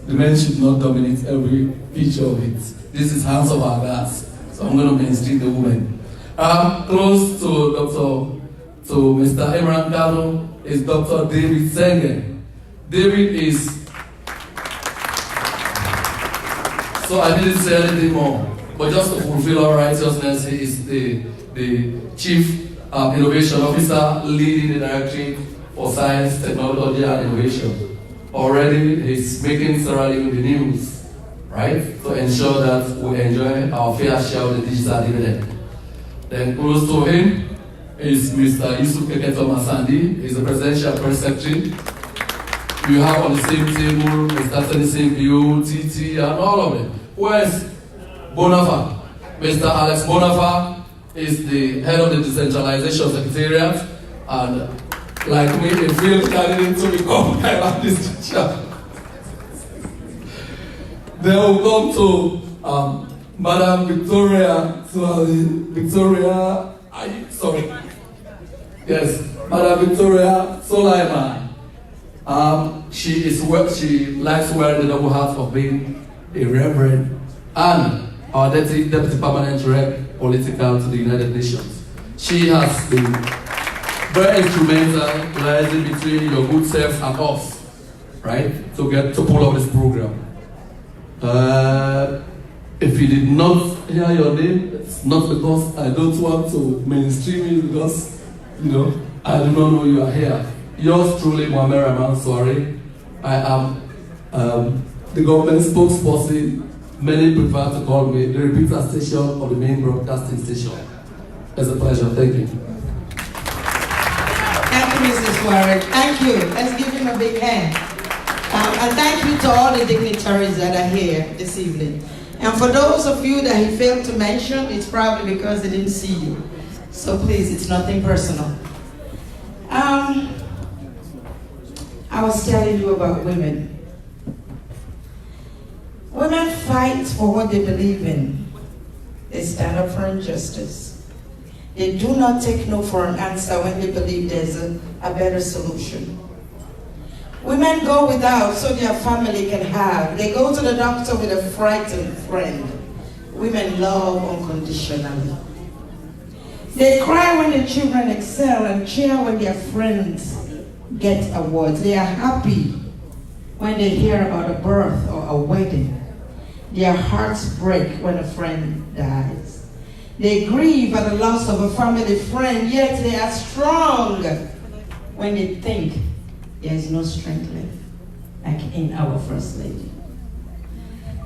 the men should not dominate every feature of it. This is hands of our gods, so I'm going to mainstream the women. Close to Mr. Imran Kano is Dr. David Sengen. David is, so I didn't say anything more, but just to fulfill our righteousness, he is the Chief Innovation Officer leading the Directorate for Science, Technology and Innovation. Already he's making Sierra Leone the news, right? To ensure that we enjoy our fair share of the digital dividend. Then close to him is Mr. Yusuf Keketo Masandi, he's the Presidential Press Secretary. You have on the same table Mr. Tennessee Bio, TT, and all of them. Where's Bonafa? Mr. Alex Bonafa is the head of the Decentralization Secretariat, and like me, a field candidate to become head of this teacher. Then we'll come to Madam Victoria, Madam Victoria Solaiman. She likes wearing the double hat of being a reverend and our deputy permanent rep political to the United Nations. She has been very instrumental liaising between your good self and us, right? To pull off this program. If you did not hear your name, it's not because I don't want to mainstream you, because I do not know you are here. Yours truly, Mohamed Rahman Soare. I am the government spokesperson. Many prefer to call me the repeater station of the main broadcasting station. It's a pleasure. Thank you. Thank you, Mrs. Soare. Thank you. Let's give him a big hand. And thank you to all the dignitaries that are here this evening. And for those of you that he failed to mention, it's probably because they didn't see you. So please, it's nothing personal. I was telling you about women. Women fight for what they believe in. They stand up for injustice. They do not take no for an answer when they believe there's a better solution. Women go without so their family can have. They go to the doctor with a frightened friend. Women love unconditionally. They cry when their children excel and cheer when their friends get awards. They are happy when they hear about a birth or a wedding. Their hearts break when a friend dies. They grieve at the loss of a family friend, yet they are strong when they think there is no strength left, like in our First Lady.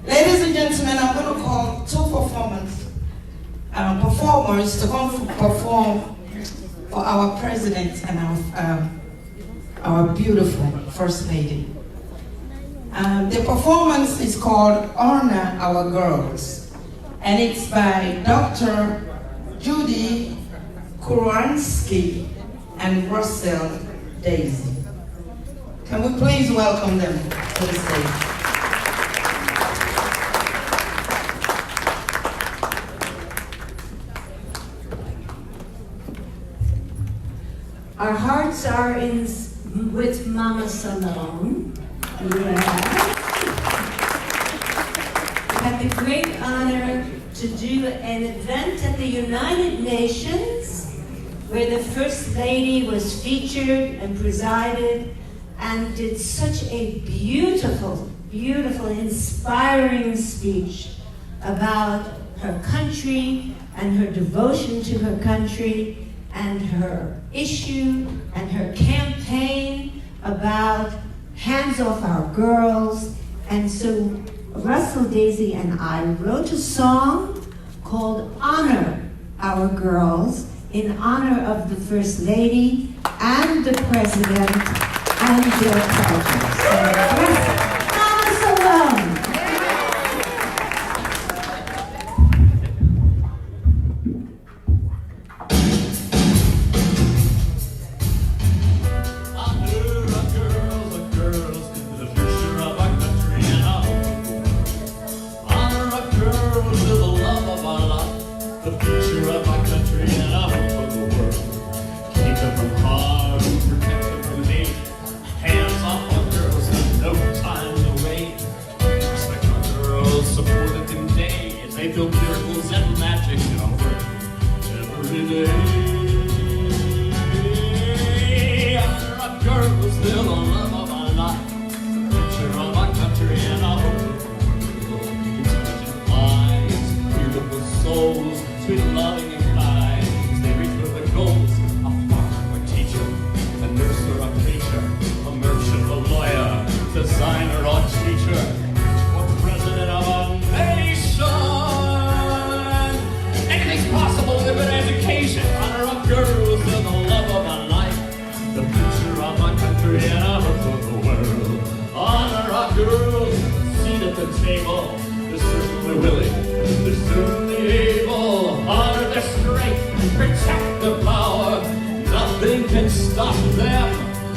Ladies and gentlemen, I'm going to call two performers to come perform for our president and our beautiful First Lady. The performance is called Honor Our Girls, and it's by Dr. Judy Kuransky and Russell Daisy. Can we please welcome them to the stage? Our hearts are with Mama Salone. Yeah. We had the great honor to do an event at the United Nations where the First Lady was featured and presided and did such a beautiful, beautiful, inspiring speech about her country and her devotion to her country and her issue and her campaign about hands off our girls. And so Russell, Daisy, and I wrote a song called Honor Our Girls in honor of the First Lady and the President and their projects. So, Mama Salone. Hands off on girls, no. or teacher or president of a nation. Anything's possible with an education. Honor of girls, they're the love of my life, the future of my country and of the world. Honor our girls, seat at the table. They're certainly willing, they're certainly able. Honor their strength, protect their power. Nothing can stop them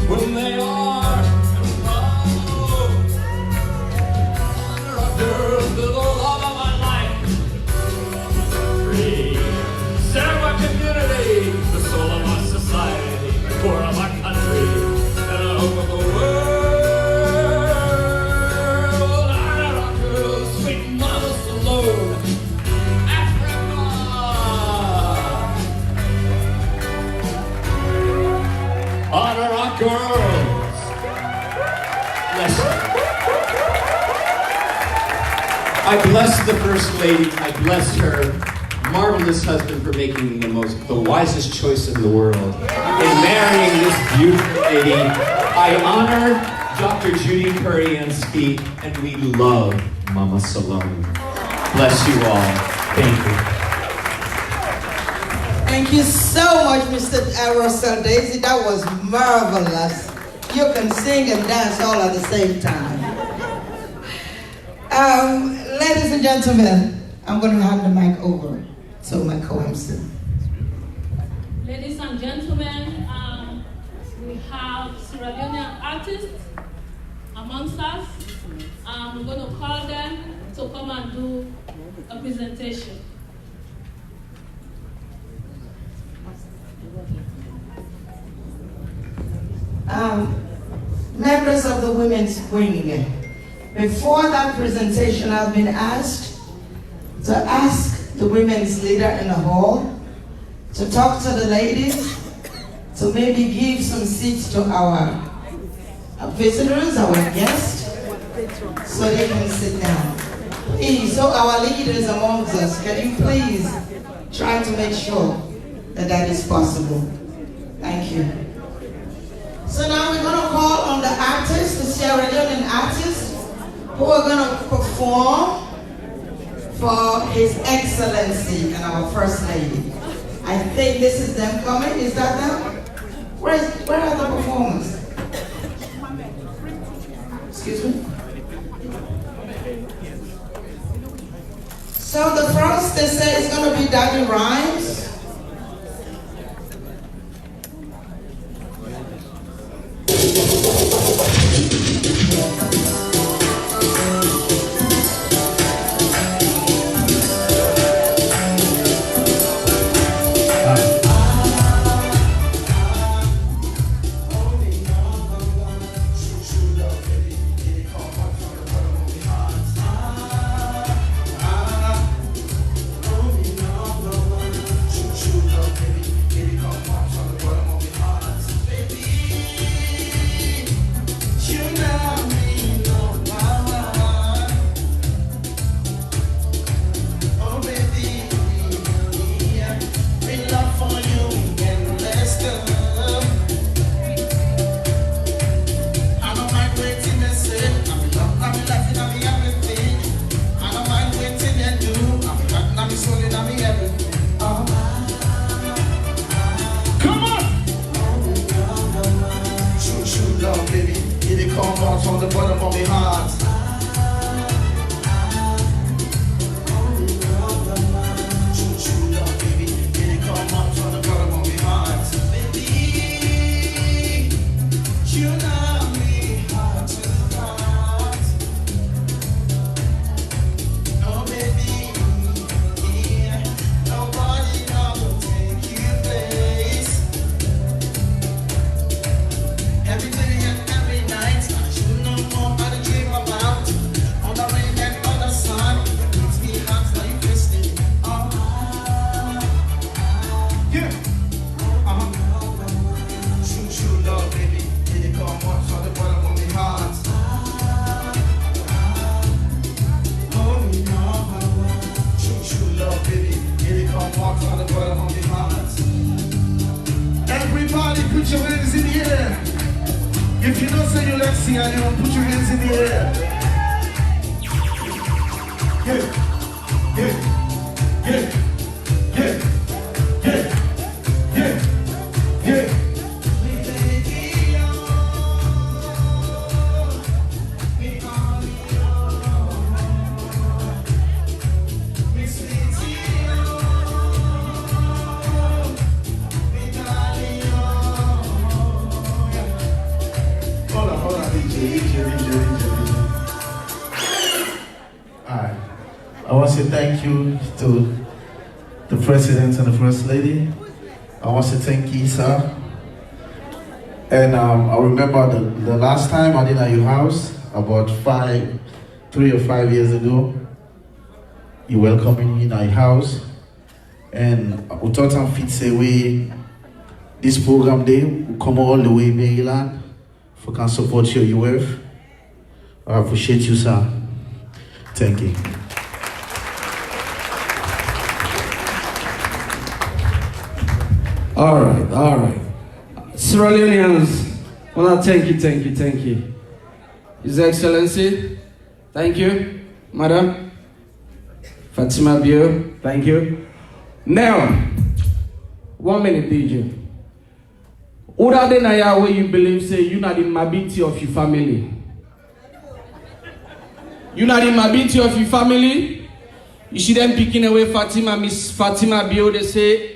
when they are empowered. Honor our girls, they're the love of my life. Free, serve our community, the soul of our society, the core of our country, and the hope of the world. Honor our girls, sweet Mama Salone, Africa. Honor our girls. Bless her. I bless the First Lady. I bless her marvelous husband for making the wisest choice in the world in marrying this beautiful lady. I honor Dr. Judy Kuriansky, and we love Mama Salone. Bless you all. Thank you. Thank you so much, Mr. Russell Daisy. That was marvelous. You can sing and dance all at the same time. Ladies and gentlemen, I'm going to hand the mic over to my co-MC. Ladies and gentlemen, we have Sierra Leonean artists amongst us. We're going to call them to come and do a presentation. Members of the Women's Wing, before that presentation, I've been asked to ask the women's leader in the hall to talk to the ladies, to maybe give some seats to our visitors, our guests, so they can sit down. Please, so our leaders amongst us, can you please try to make sure that that is possible? Thank you. So now we're going to call on the artists, the Sierra Leonean artists, who are going to perform for His Excellency and our First Lady. I think this is them coming. Is that them? Where are the performers? Excuse me? So the first, they say, is going to be Daddy Rhymes. From the bottom of my heart. True, true love, baby. Can it come out from the bottom of my heart? Baby, you know me heart to heart. Oh, baby, yeah. Nobody will take your place. Every day and every night. Everybody put your hands in the air. If you don't say you let's see, I don't put your hands in the air. I want to say thank you to the President and the First Lady. I want to thank Isa. And I remember the last time I did at your house, about 3 or 5 years ago. You welcomed me in our house. And we thought I'm fit say we this program day will come all the way Maryland for can support your UF. I appreciate you, sir. Thank you. All right. Sierra Leoneans, I want to thank you. His Excellency, thank you. Madam Fatima Bio, thank you. Now, 1 minute, DJ. Who are they now where you believe say you not in mobility of your family? You not in mobility of your family? You see them picking away Fatima, Miss Fatima Bio, they say,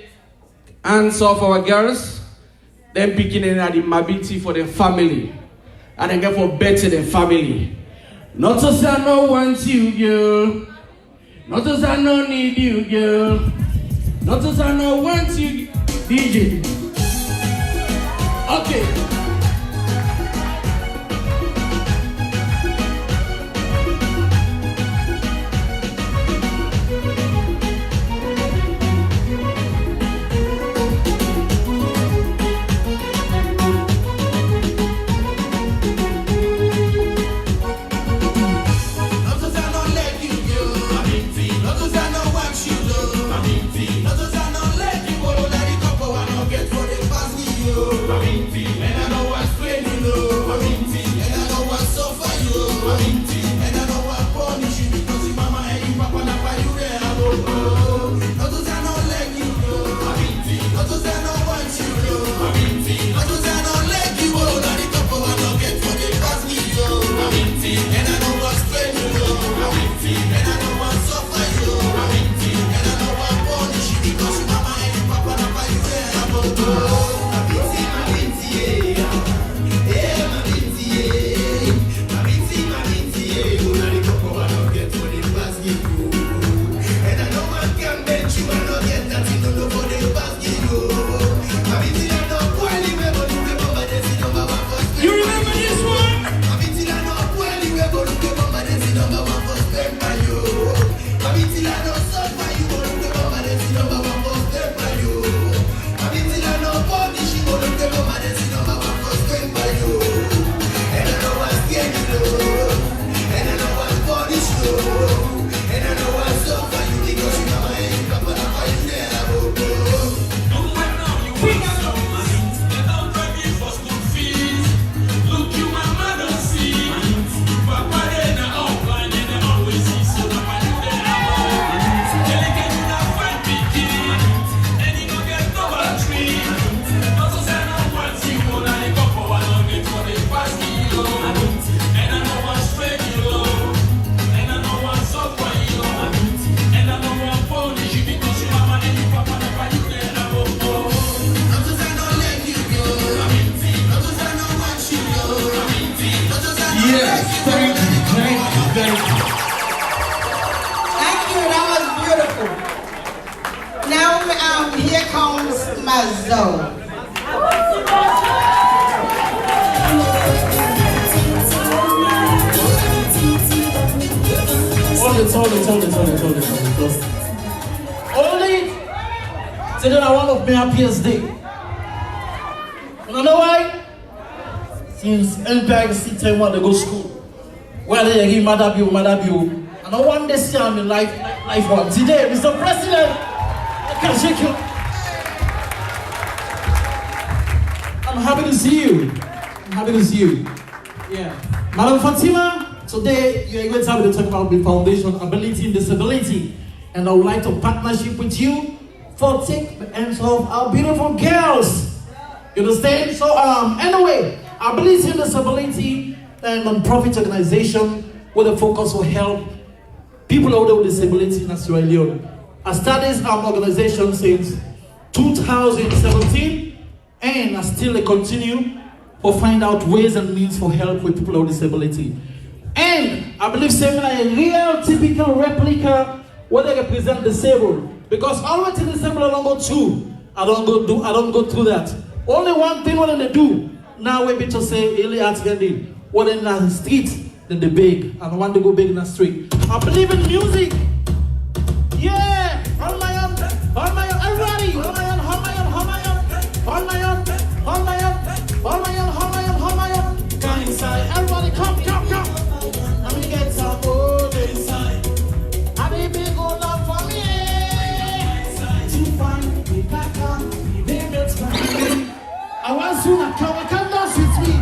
hands off our girls. Them picking at the mobility for the family. And then get for better than family. Not to say I no want you, girl. Not to say I no need you, girl. Not to say I no want you, DJ. Okay. Here comes Mazo. Hold it. Only today I one of my happiest day. And I know why? Since Empire City want to go school. Where they give Mother Bill. And I want to see I'm in life one. Today, Mr. President, I can shake you. I'm happy to see you. Yeah. Madam Fatima, today you are going to have to talk about the foundation, ability and disability. And I would like to partnership with you for take the hands of our beautiful girls. You understand? So anyway, ability and disability and non-profit organization with a focus on help people with disability in Sierra Leone. I started our organization since 2017 and I still continue to find out ways and means for help with people with disability. And I believe seminar a real typical replica where they represent disabled. Because already disabled I don't go through. I don't go through that. Only one thing what they do now we be to say really ask Gandhi. What in the street then they beg. I don't want to go beg in the street. I believe in music. Yeah! On my own, everybody! On my own, come inside, everybody come. Let me get some old inside. I baby go down for me. Too fine, we back on, they make me. I want you to come dance with me. Come dance with me.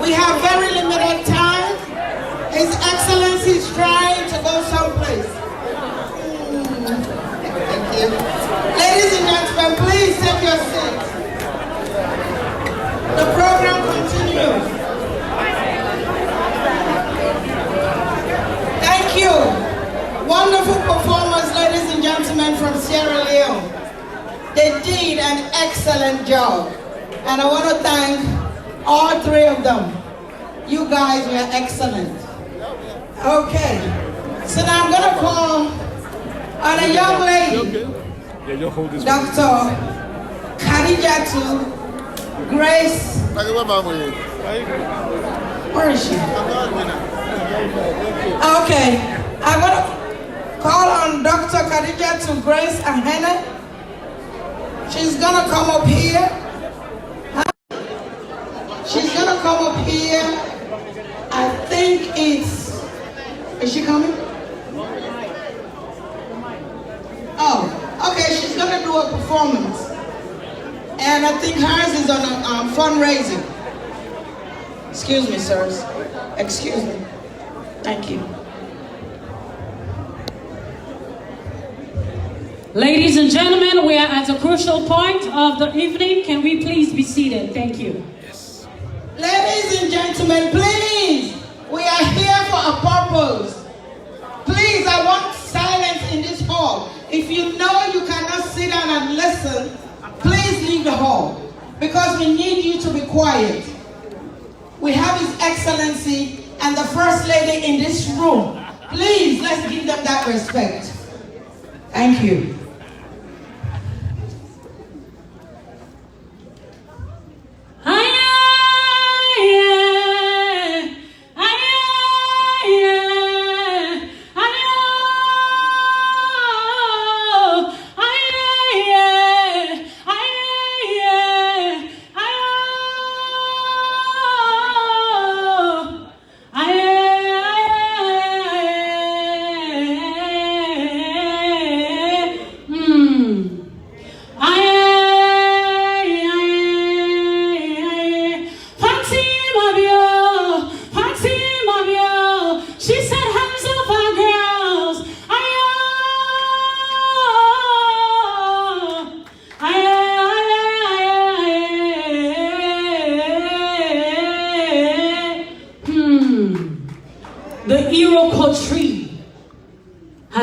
We have very limited time. His Excellency is trying to go someplace. Thank you. Ladies and gentlemen, please take your seats. The program continues. Thank you. Wonderful performers, ladies and gentlemen, from Sierra Leone. They did an excellent job. And I want to thank all three of them. You guys were excellent. Okay. So now I'm going to call on a young lady, Dr. Khadijatu Grace. Where is she? Okay. I'm going to call on Dr. Khadijatu Grace Ahene. She's going to come up here. She's going to come up here. I think it's... Is she coming? Oh, okay. She's going to do a performance. And I think hers is on a fundraising. Excuse me, sirs. Excuse me. Thank you. Ladies and gentlemen, we are at a crucial point of the evening. Can we please be seated? Thank you. Yes. Ladies and gentlemen, please, we are here for a purpose. Please, I want silence in this hall. If you know you cannot sit down and listen, please leave the hall, because we need you to be quiet. We have His Excellency and the First Lady in this room. Please, let's give them that respect. Thank you.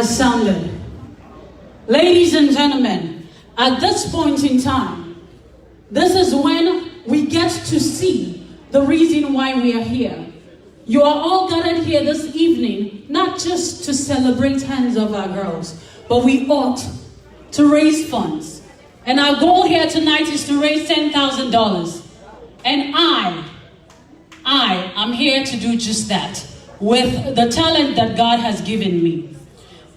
Sounded. Ladies and gentlemen, at this point in time, this is when we get to see the reason why we are here. You are all gathered here this evening, not just to celebrate hands of our girls, but we ought to raise funds. And our goal here tonight is to raise $10,000. And I am here to do just that with the talent that God has given me.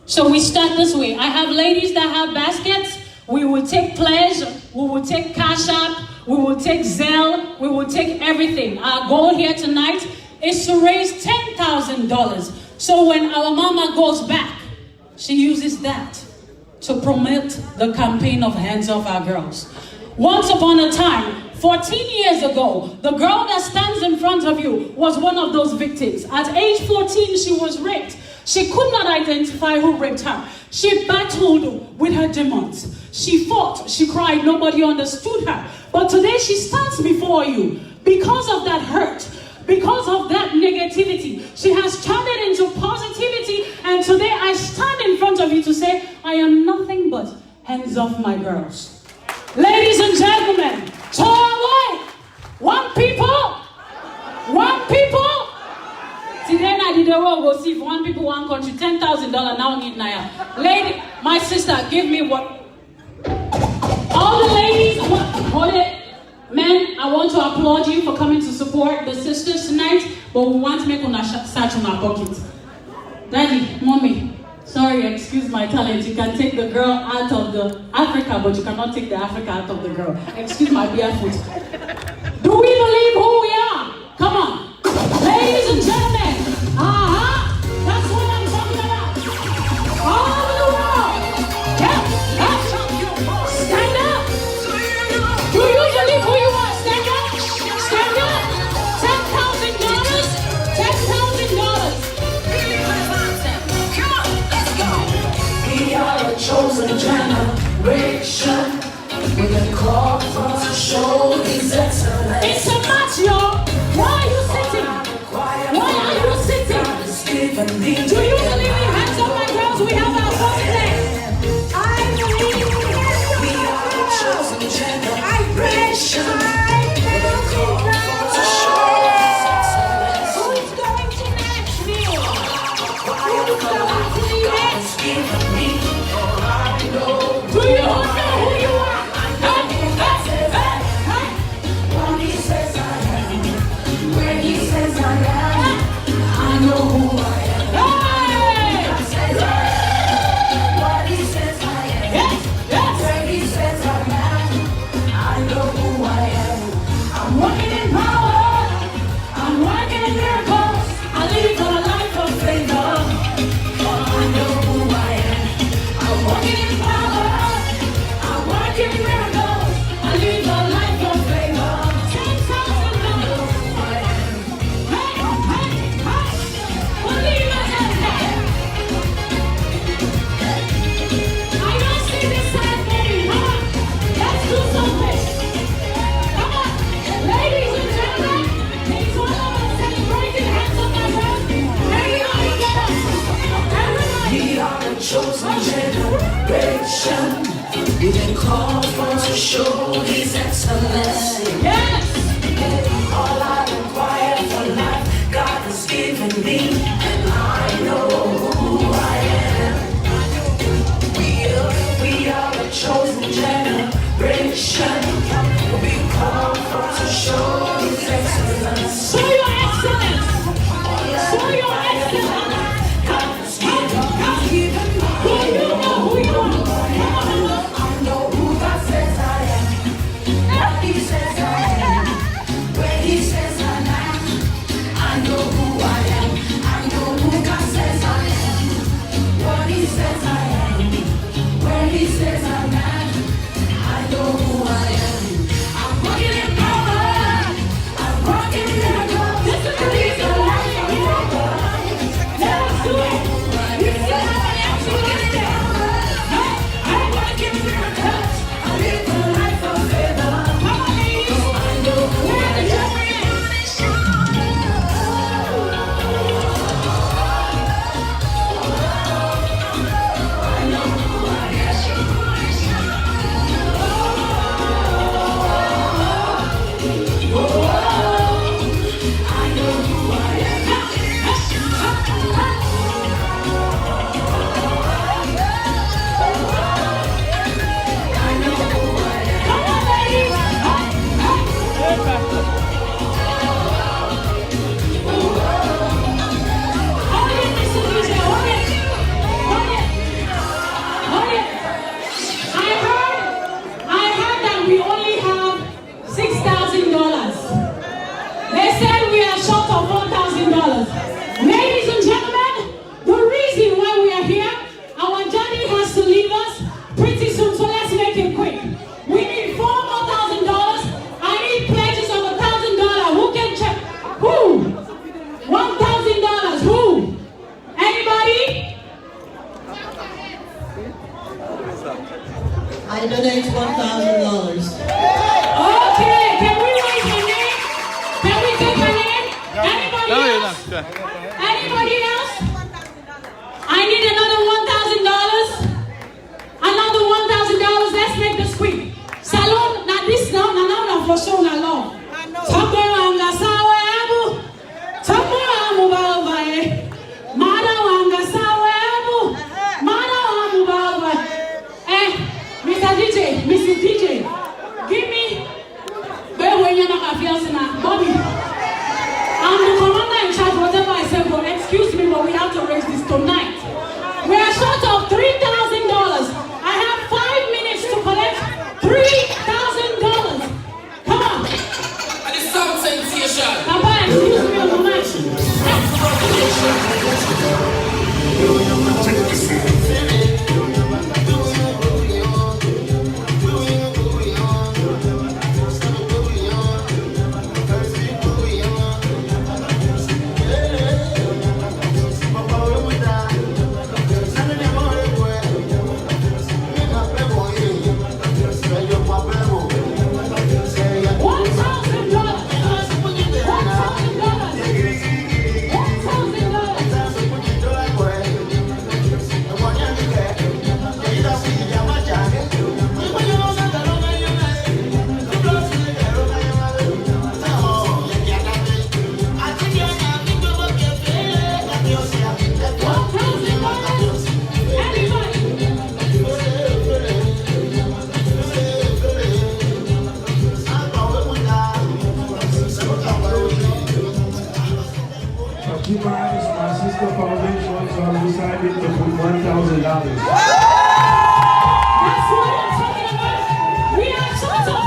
So we start this way. I have ladies that have baskets. We will take pledge, we will take Cash App, we will take Zelle, we will take everything. Our goal here tonight is to raise $10,000. So when our mama goes back, she uses that to promote the campaign of Hands Off Our Girls. Once upon a time, 14 years ago, the girl that stands in front of you was one of those victims. At age 14, she was raped. She could not identify who raped her. She battled with her demons. She fought, she cried, nobody understood her. But today she stands before you. Because of that hurt, because of that negativity, she has turned it into positivity. And today I stand in front of you to say, I am nothing but hands off my girls. Ladies and gentlemen, one people. Today I did the world go see if one people, one country, $10,000 now need Naya. Lady, my sister, give me what? All the ladies, hold it. Men, I want to applaud you for coming to support the sisters tonight, but we want to make una search in our pocket. Daddy, mommy, sorry, excuse my talent. You can take the girl out of the Africa, but you cannot take the Africa out of the girl. Excuse my barefoot. Do we believe who we are? Come on. Ladies and gentlemen, that's what I'm talking about. All over the world. Yeah. Stand up. Do you believe who you are? Stand up. Stand up. $10,000. $10,000. Come on, let's go. We are a chosen generation. We've been called to show His excellence. It's a match, y'all. Why are you sitting? Why are you sitting? Do you believe in Hands Off My Girls? We have our first today. I believe we are a chosen generation. Who's going to Nashville? Who's going to the next? Do you know who you are? He says called for to show His excellence. Yes. All I require for life, God has given me, and I know who I am. We are a chosen generation. We called for to show His excellence. Show your excellence. Show your excellence. God has given me. Who you know who you are. I know who God says I am. What He says I am. Where He says I'm at. I know who I am. I know who God says I am. What He says I am. Where He says I'm at. I know who I am. I'm walking in power. I'm walking in miracles. This is the reason why you're here. Let us do it. You see how I am to get it down. I'm walking in miracles. I live a life of favor. Come on, ladies. I know who Where I the am. children is. Come on, ladies. Hold it, Mr. DJ. Hold it. Hold it. Hold it. I heard that we only have $6,000. They said we are short of $1,000. Ladies and gentlemen, the reason why we are here, our journey has to leave us pretty soon, so let's make it quick. We need $4,000 more. I need pledges of $1,000. Who can check? Who? $1,000. Who? Anybody? I donate $1,000. Okay, can we raise your name? Can we take your name? Anybody else? Anybody else? I need another $1,000. Another $1,000. Let's make this quick. Salon, now this now for sure now long. Mr. DJ, give me Bobby. I'm the commander in charge, whatever I say, but excuse me, but we have to raise this tonight. We are short of $3,000. I have 5 minutes to collect $3,000. Come on. And the sound sensation. Papa, excuse me a moment. Foundation, so I decided to put $1,000. That's what I'm talking about. We are short of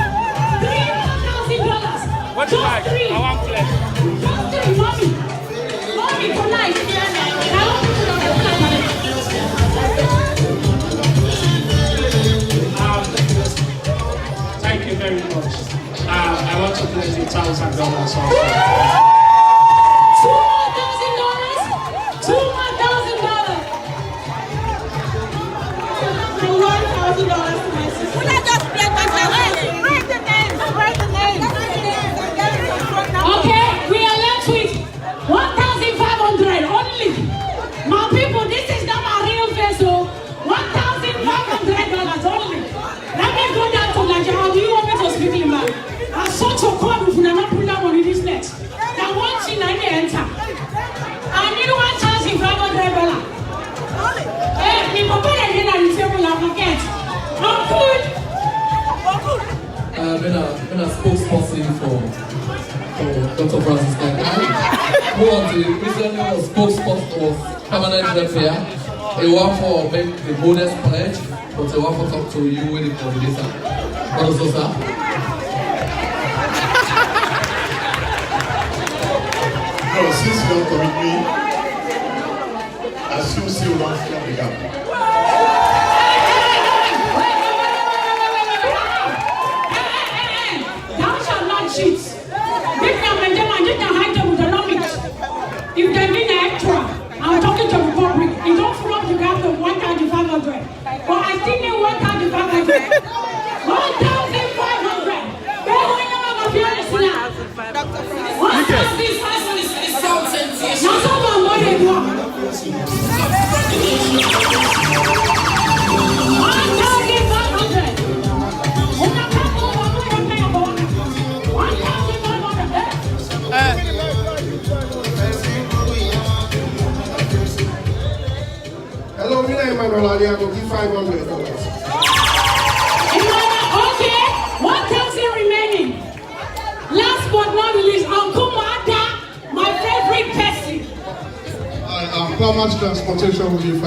$3,000. What's Just like? three. I want flesh. Just three, mommy. Mommy, tonight. Thank you very much. I want to pledge $1,000 also. Okay, we are left with 1,500 only. My people, this is not my real vessel. $1,500 only. Let me go forget. Now one thing I enter. I need $1,500. Me papa and then I table I forget. I'm good. Been a spokesperson for Dr. Francis Kankai. Who was recently was spokesperson for permanent rep here. He worked for make the bonus pledge, but he worked for talk to you with the coordinator. What is this, sir? No, since you don't commit me, I still see one from the gap. Thou shalt not cheat. If they mean extra, I'm talking to the public. You don't flop the gap of 1,500. But I still need 1,500. 1,500. Now someone more than one. 1,500. Hello, me name Emmanuel Ali. I go give $500. Okay, 1,000 remaining. Last but not least, Uncle Mada, my favorite person. How much transportation will be $500?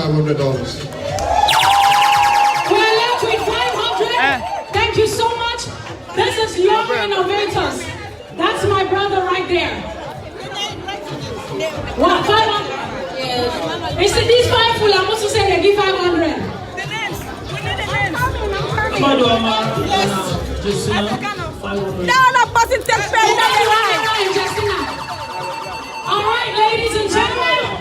We're left with 500. Thank you so much. This is Young Innovators. That's my brother right there. What, 500? Is it these 5 full? I'm also saying they give 500. All right, ladies and gentlemen.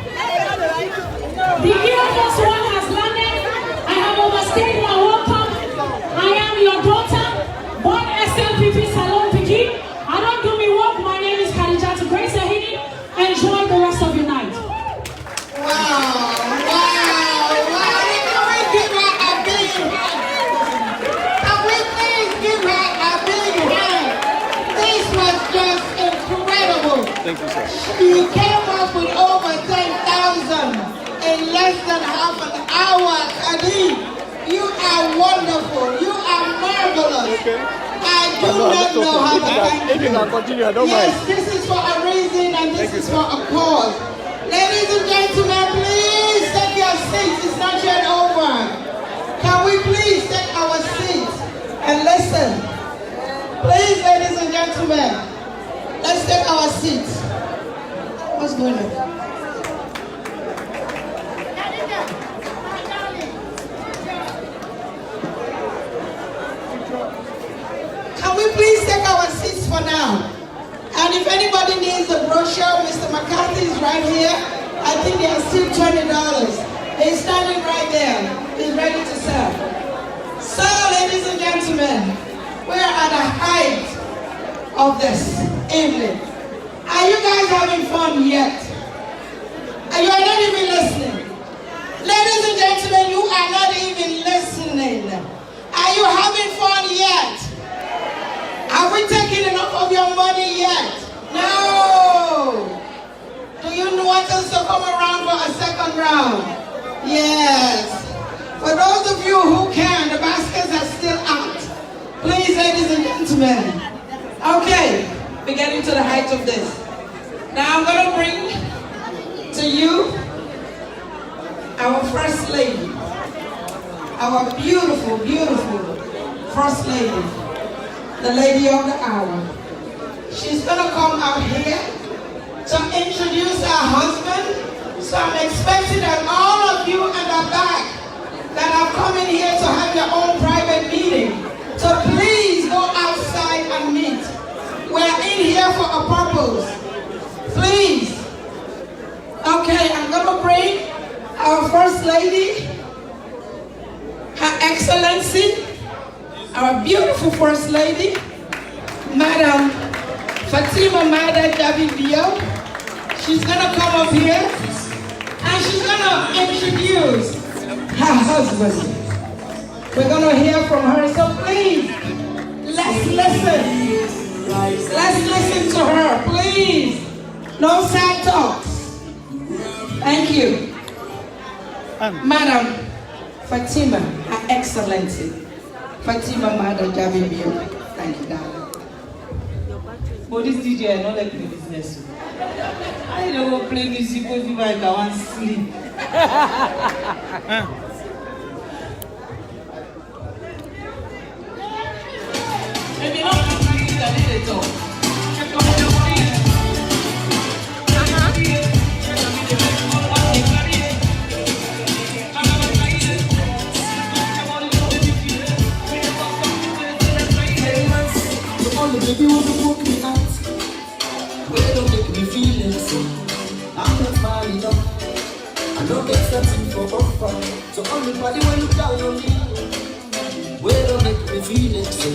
The Air Force One has landed. I have overstayed my welcome. I am your daughter, born SLPP Salon Piki. I don't do me work. My name is Khadijat Grace Ahini. Enjoy the rest of your night. Wow. Can we give her a big hand? Can we please give her a big hand? This was just incredible. Thank you, sir. You came up with over 10,000 in less than half an hour. Khalid, you are wonderful. You are marvelous. I do not know how to thank you. Yes, this is for a reason and this is for a cause. Ladies and gentlemen, please take your seats. It's not yet over. Can we please take our seats and listen? Please, ladies and gentlemen, let's take our seats. What's going on? Can we please take our seats for now? And if anybody needs a brochure, Mr. McCarthy is right here. I think they are still $20. He's standing right there. He's ready to serve. So, ladies and gentlemen, we are at the height of this evening. Are you guys having fun yet? You are not even listening. Ladies and gentlemen, you are not even listening. Are you having fun yet? Have we taken enough of your money yet? No. Do you want us to come around for a second round? Yes. For those of you who can, the baskets are still out. Please, ladies and gentlemen. Okay, we're getting to the height of this. Now I'm going to bring to you our First Lady. Our beautiful, beautiful First Lady. The lady of the hour. She's gonna come out here to introduce her husband. So I'm expecting that all of you in the back that are coming here to have your own private meeting, so please go outside and meet. We're in here for a purpose. Please. Okay, I'm gonna bring our First Lady, Her Excellency, our beautiful First Lady, Madam Fatima Mada Davidio. She's gonna come up here and she's gonna introduce her husband. We're gonna hear from her, so please, let's listen. Let's listen to her, please. No sad talks. Thank you. Madam Fatima, Her Excellency. Fatima Madam Jabibio. Thank you, darling. For this DJ, I don't like the business. I don't go play music if I can't sleep. Maybe not I need to talk. Baby, want to walk me out? Where don't make me feel it, so I'm not far enough. I don't get something for offer. So everybody will look down on me. Where don't make me feel it, so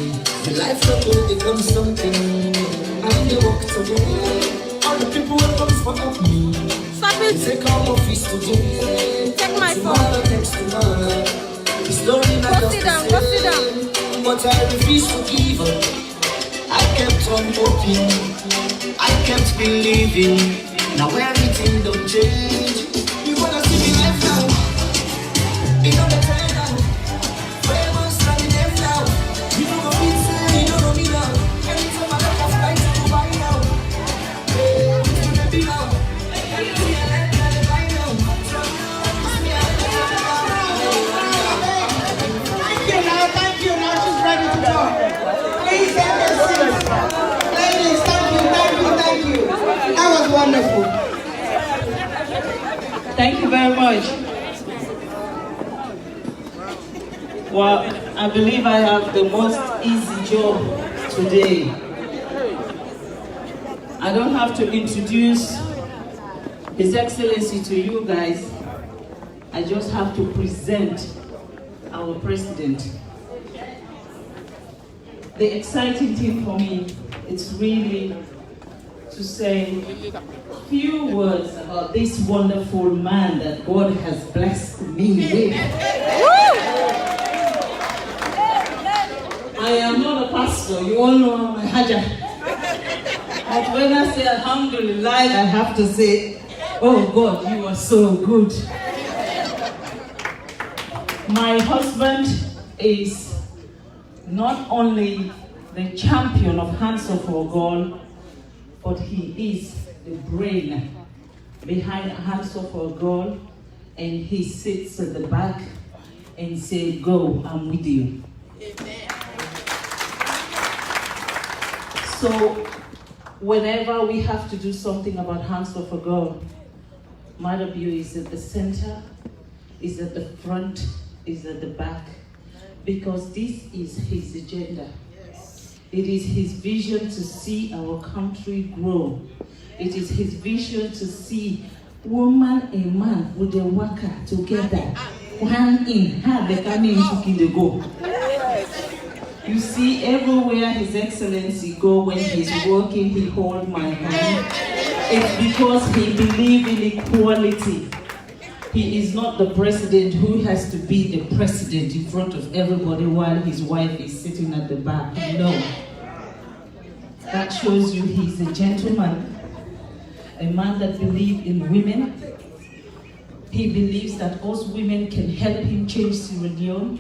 the life will become something. And they walk today. All the people will come for me. Stop it. They come office today. Take my phone. Next to mine. The story not go sit down, go sit down. But I refuse to give up. I kept on hoping, I kept believing. Now everything don't change. You wanna see me left now? You know the trend now. Forever standing left now. You don't know me, say you don't know me now. Anytime I look, I fly to buy now. Hey, you can be now. Everything I like, I buy now. Thank you. Now she's ready to talk. Please have your seats. Ladies, thank you. That was wonderful. Thank you very much. Well, I believe I have the most easy job today. I don't have to introduce His Excellency to you guys. I just have to present our president. The exciting thing for me is really to say a few words about this wonderful man that God has blessed me with. I am not a pastor, you all know I'm a Hajjah. But when I say Alhamdulillah, I have to say, oh God, you are so good. My husband is not only the champion of Hands Up for God, but he is the brain behind Hands Up for God, and he sits at the back and says, go, I'm with you. Amen. So whenever we have to do something about Hands Up for God, Mother Bio is at the center, is at the front, is at the back, because this is his agenda. It is his vision to see our country grow. It is his vision to see woman and man with a worker together, hand in hand, they come in to go. You see, everywhere His Excellency go when he's working, he hold my hand. It's because he believes in equality. He is not the president who has to be the president in front of everybody while his wife is sitting at the back. No. That shows you he's a gentleman, a man that believes in women. He believes that us women can help him change Sierra Leone.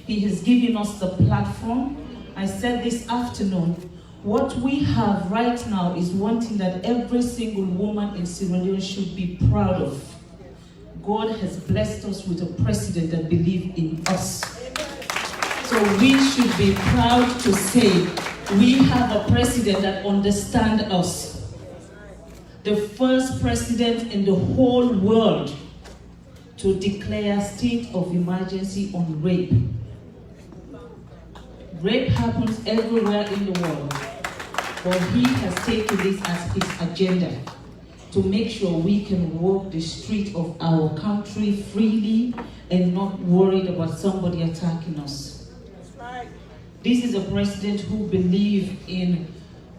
He has given us the platform. I said this afternoon, what we have right now is one thing that every single woman in Sierra Leone should be proud of. God has blessed us with a president that believes in us. So we should be proud to say we have a president that understands us. The first president in the whole world to declare state of emergency on rape. Rape happens everywhere in the world, but he has taken this as his agenda to make sure we can walk the street of our country freely and not worried about somebody attacking us. This is a president who believes in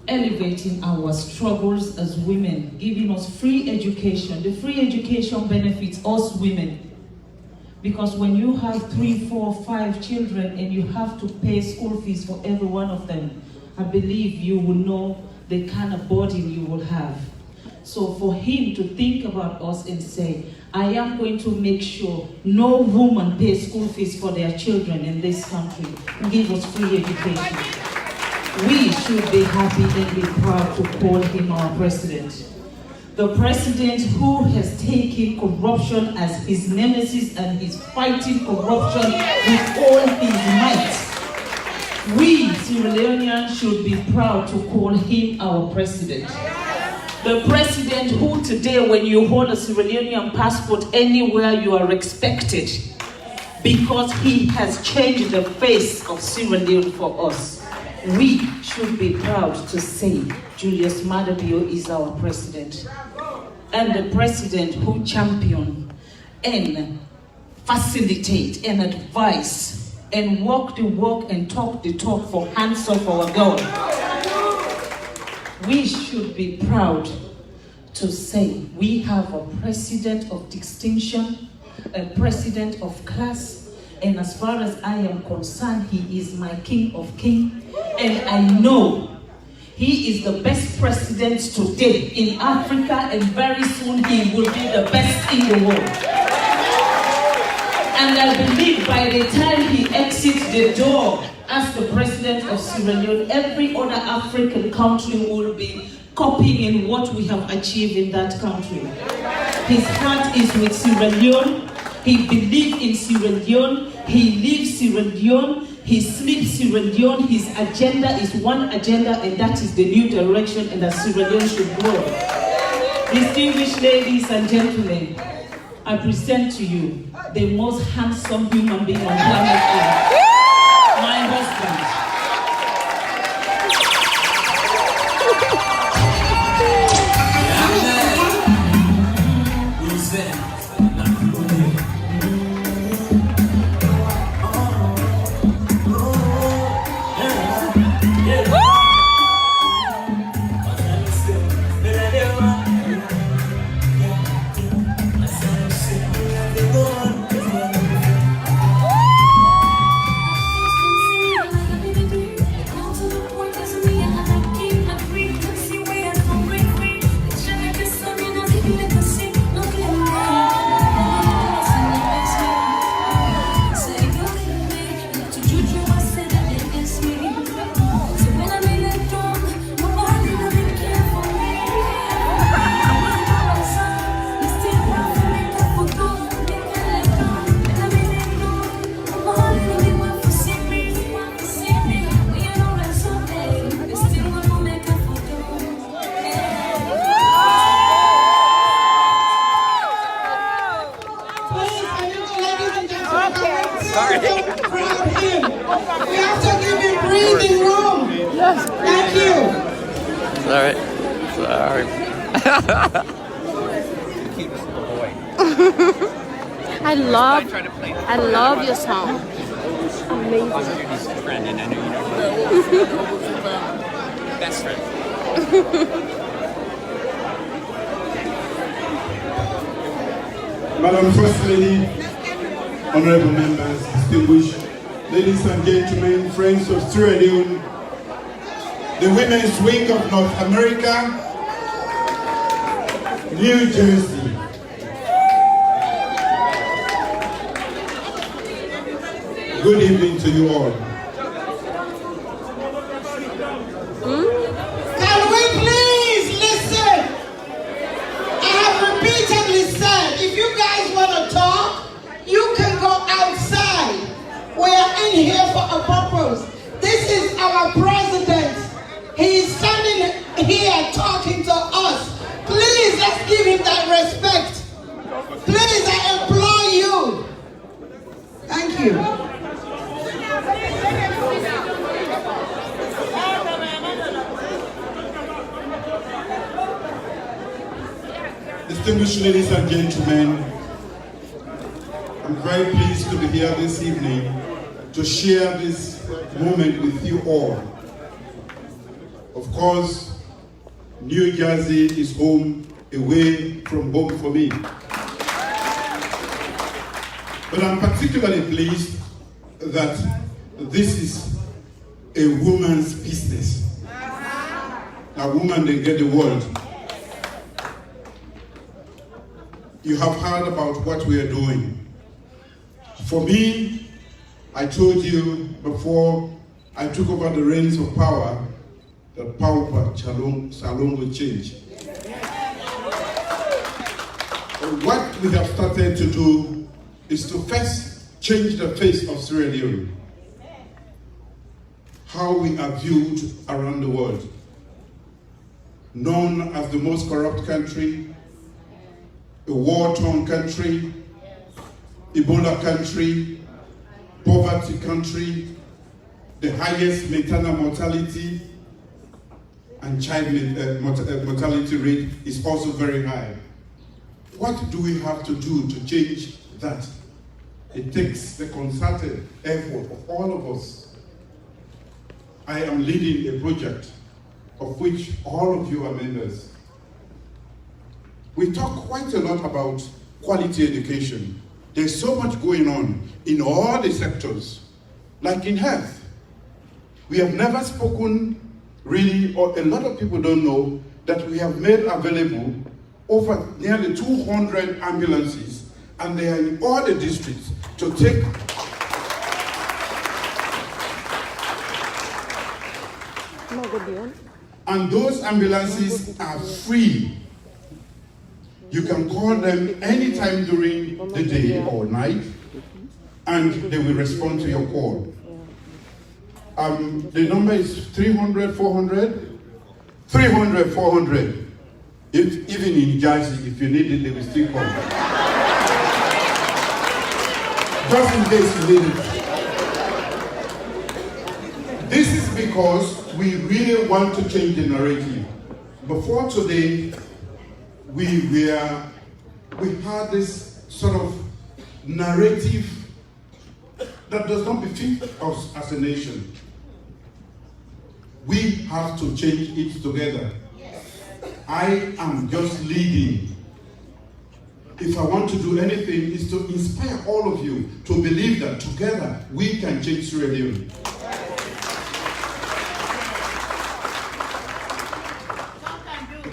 elevating our struggles as women, giving us free education. The free education benefits us women. Because when you have 3, 4, 5 children and you have to pay school fees for every one of them, I believe you will know the kind of burden you will have. So for him to think about us and say, I am going to make sure no woman pays school fees for their children in this country, give us free education, we should be happy and be proud to call him our president. The president who has taken corruption as his nemesis and is fighting corruption with all his might. We Sierra Leoneans should be proud to call him our president. The president who today, when you hold a Sierra Leonean passport anywhere, you are respected because he has changed the face of Sierra Leone for us. We should be proud to say Julius Maada Bio is our president. And the president who champion and facilitate and advise and walk the walk and talk the talk for hands of our God. We should be proud to say we have a president of distinction, a president of class, and as far as I am concerned, he is my king of kings, and I know he is the best president today in Africa, and very soon he will be the best in the world. And I believe by the time he exits the door as the president of Sierra Leone, every other African country will be copying in what we have achieved in that country. His heart is with Sierra Leone. He believes in Sierra Leone. He lives Sierra Leone. He sleeps Sierra Leone. His agenda is one agenda, and that is the new direction, and that Sierra Leone should grow. Distinguished ladies and gentlemen, I present to you the most handsome human being on planet Earth, my husband. I love your song. Amazing. Friend, and I know you know best friend. Madam First Lady, honorable members, distinguished ladies and gentlemen, friends of Sierra Leone, the women's wing of North America, New Jersey. Good evening to you all. Can we please listen? I have repeatedly said, if you guys want to talk, you can go outside. We are in here for a purpose. This is our president. He is standing here talking to us. Please, let's give him that respect. Please, I implore you. Thank you. Distinguished ladies and gentlemen, I'm very pleased to be here this evening to share this moment with you all. Of course, New Jersey is home away from home for me. But I'm particularly pleased that this is a woman's business. A woman, they get the world. you have heard about what we are doing. For me, I told you before I took over the reins of power that power Salon will change. What we have started to do is to first change the face of Sierra Leone. How we are viewed around the world. Known as the most corrupt country, a war-torn country, Ebola country, poverty country, the highest maternal mortality and child mortality rate is also very high. What do we have to do to change that? It takes the concerted effort of all of us. I am leading a project of which all of you are members. We talk quite a lot about quality education. There's so much going on in all the sectors, like in health. We have never spoken really, or a lot of people don't know, that we have made available over nearly 200 ambulances, and they are in all the districts to take and those ambulances are free. You can call them anytime during the day or night, and they will respond to your call. The number is 300, 400? 300, 400. Even in Jersey, if you need it, they will still call. Just in case you need it. This is because we really want to change the narrative. Before today, we had this sort of narrative that does not befit us as a nation. We have to change it together. I am just leading. If I want to do anything, it's to inspire all of you to believe that together we can change Sierra Leone.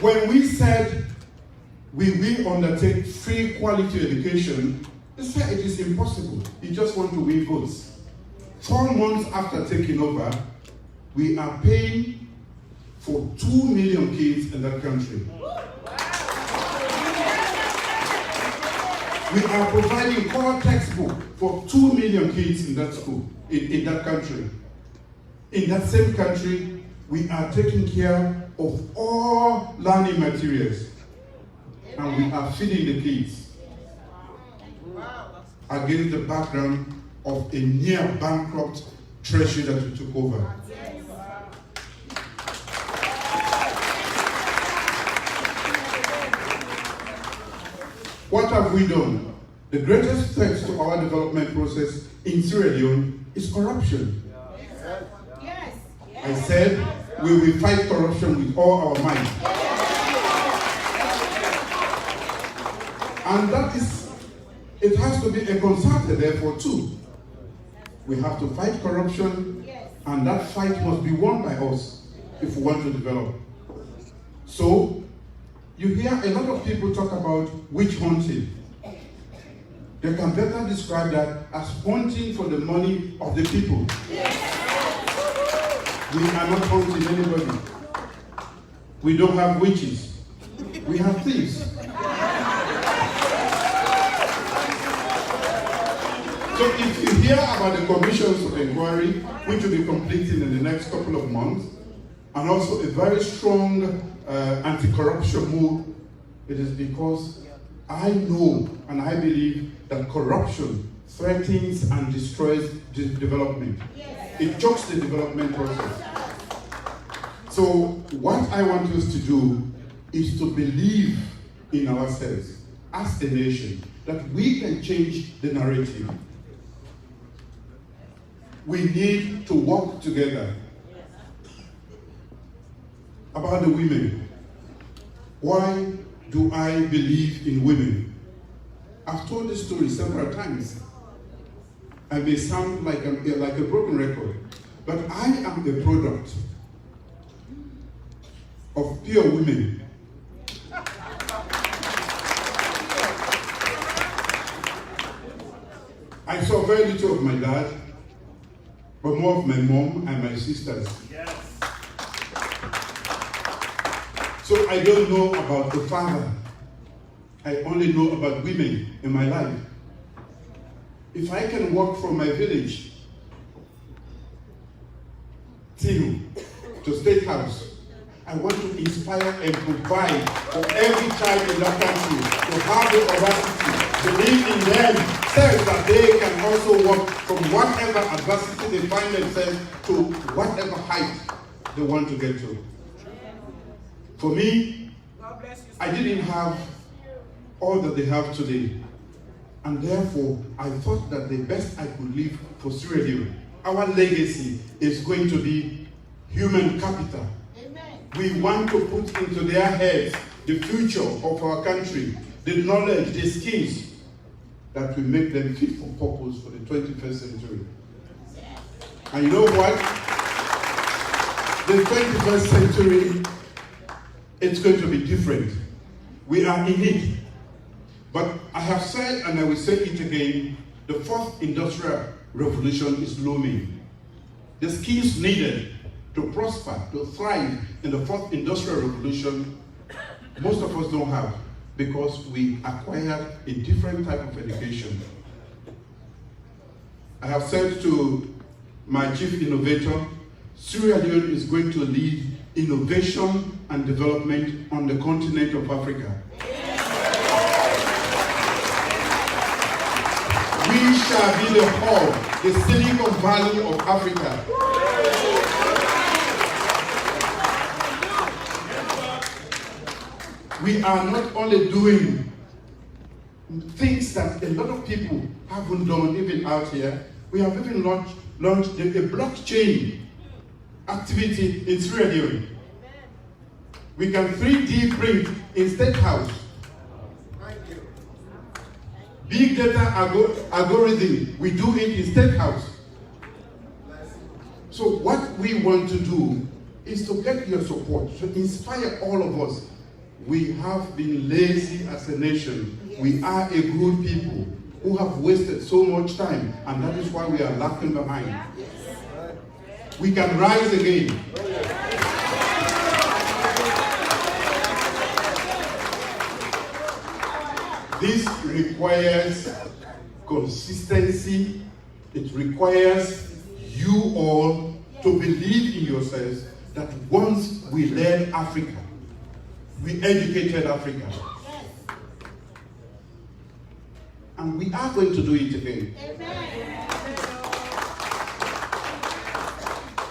When we said we will undertake free quality education, they said it is impossible. You just want to win votes. 4 months after taking over, we are paying for 2 million kids in that country. We are providing core textbook for 2 million kids in that school, in that country. In that same country, we are taking care of all learning materials, and we are feeding the kids against the background of a near bankrupt treasury that we took over. What have we done? The greatest threat to our development process in Sierra Leone is corruption. Yes. I said we will fight corruption with all our might. And that is, it has to be a concerted effort too. We have to fight corruption, and that fight must be won by us if we want to develop. So, you hear a lot of people talk about witch hunting. They can better describe that as hunting for the money of the people. We are not hunting anybody. We don't have witches. We have thieves. So if you hear about the commissions of inquiry, which will be completed in the next couple of months, and also a very strong anti-corruption move, it is because I know and I believe that corruption threatens and destroys the development. It chokes the development process. So what I want us to do is to believe in ourselves as a nation, that we can change the narrative. We need to work together. About the women. Why do I believe in women? I've told this story several times. I may sound like a broken record, but I am a product of pure women. I saw very little of my dad, but more of my mom and my sisters. Yes. So I don't know about the father. I only know about women in my life. If I can walk from my village till to State House, I want to inspire and provide for every child in that country to have the audacity, believe in themselves that they can also walk from whatever adversity they find themselves to whatever height they want to get to. For me, I didn't have all that they have today. And therefore, I thought that the best I could leave for Sierra Leone, our legacy is going to be human capital. We want to put into their heads the future of our country, the knowledge, the skills that will make them fit for purpose for the 21st century. And you know what? The 21st century, it's going to be different. We are in it. But I have said, and I will say it again, the fourth industrial revolution is looming. The skills needed to prosper, to thrive in the fourth industrial revolution, most of us don't have because we acquired a different type of education. I have said to my chief innovator, Sierra Leone is going to lead innovation and development on the continent of Africa. We shall be the hub, the Silicon Valley of Africa. We are not only doing things that a lot of people haven't done even out here. We have even launched a blockchain activity in Sierra Leone. We can 3D print in State House. Big data algorithm, we do it in State House. So what we want to do is to get your support, to inspire all of us. We have been lazy as a nation. We are a good people who have wasted so much time, and that is why we are lagging behind. We can rise again. This requires consistency. It requires you all to believe in yourselves that once we led Africa, we educated Africa. And we are going to do it again.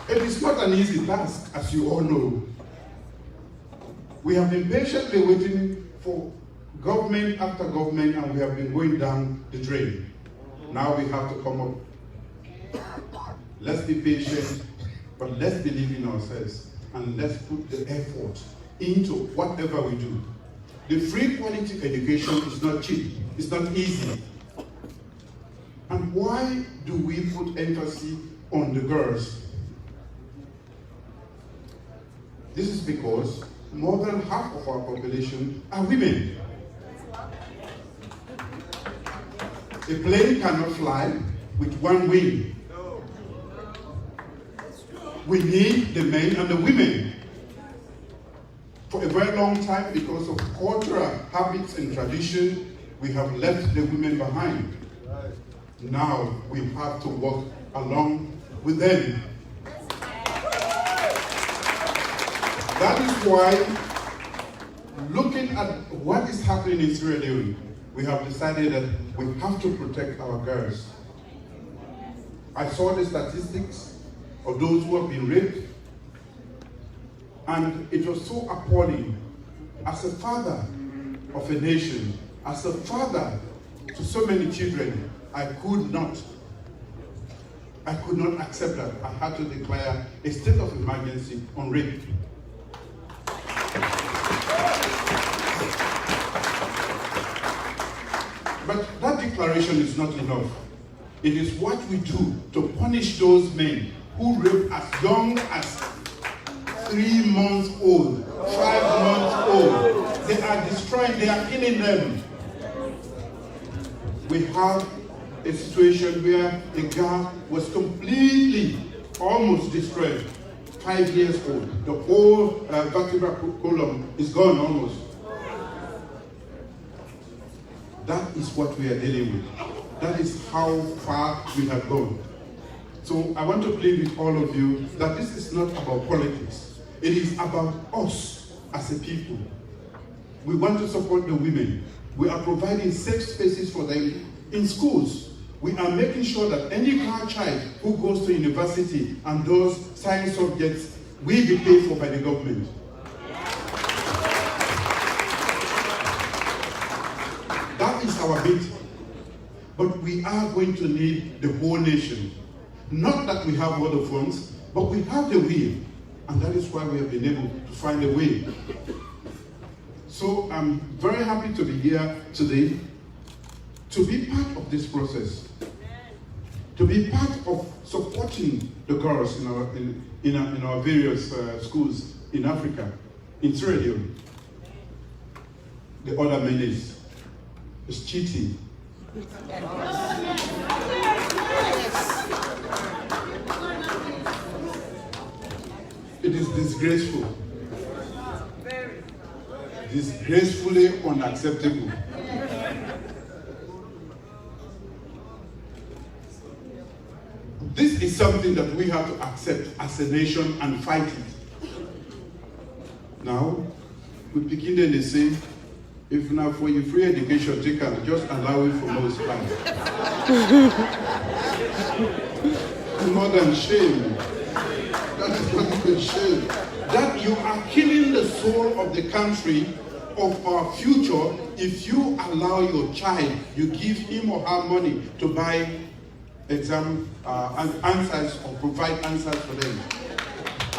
It is not an easy task, as you all know. We have been patiently waiting for government after government, and we have been going down the drain. Now we have to come up. Let's be patient, but let's believe in ourselves, and let's put the effort into whatever we do. The free quality education is not cheap, it's not easy. And why do we put emphasis on the girls? This is because more than half of our population are women. A plane cannot fly with one wing. We need the men and the women. For a very long time, because of cultural habits and tradition, we have left the women behind. Now we have to walk along with them. That is why, looking at what is happening in Sierra Leone, we have decided that we have to protect our girls. I saw the statistics of those who have been raped, and it was so appalling. As a father of a nation, as a father to so many children, I could not accept that. I had to declare a state of emergency on rape. But that declaration is not enough. It is what we do to punish those men who rape as young as 3 months old, 5 months old. They are destroying, they are killing them. We have a situation where a girl was completely, almost destroyed, 5 years old. The whole vertebral column is gone almost. That is what we are dealing with. That is how far we have gone. So I want to plead with all of you that this is not about politics. It is about us as a people. We want to support the women. We are providing safe spaces for them in schools. We are making sure that any girl child who goes to university and those science subjects will be paid for by the government. That is our bit. But we are going to need the whole nation. Not that we have all the funds, but we have the will. And that is why we have been able to find a way. So I'm very happy to be here today, to be part of this process, to be part of supporting the girls in our various schools in Africa, in Sierra Leone. The other menace is cheating. It is disgraceful. Disgracefully unacceptable. This is something that we have to accept as a nation and fight it. Now, we begin and they say, if now for your free education, take out, just allow it for most time. More than shame. That is not even shame. That you are killing the soul of the country, of our future, if you allow your child, you give him or her money to buy exam answers or provide answers for them.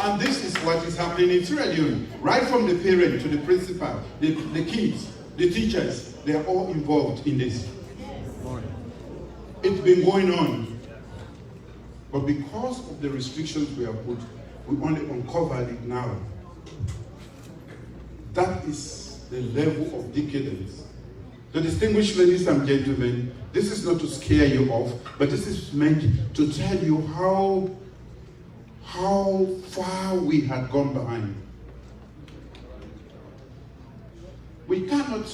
And this is what is happening in Sierra Leone. Right from the parent to the principal, the kids, the teachers, they are all involved in this. It's been going on. But because of the restrictions we have put, we only uncovered it now. That is the level of decadence. So distinguished ladies and gentlemen, this is not to scare you off, but this is meant to tell you how far we had gone behind. We cannot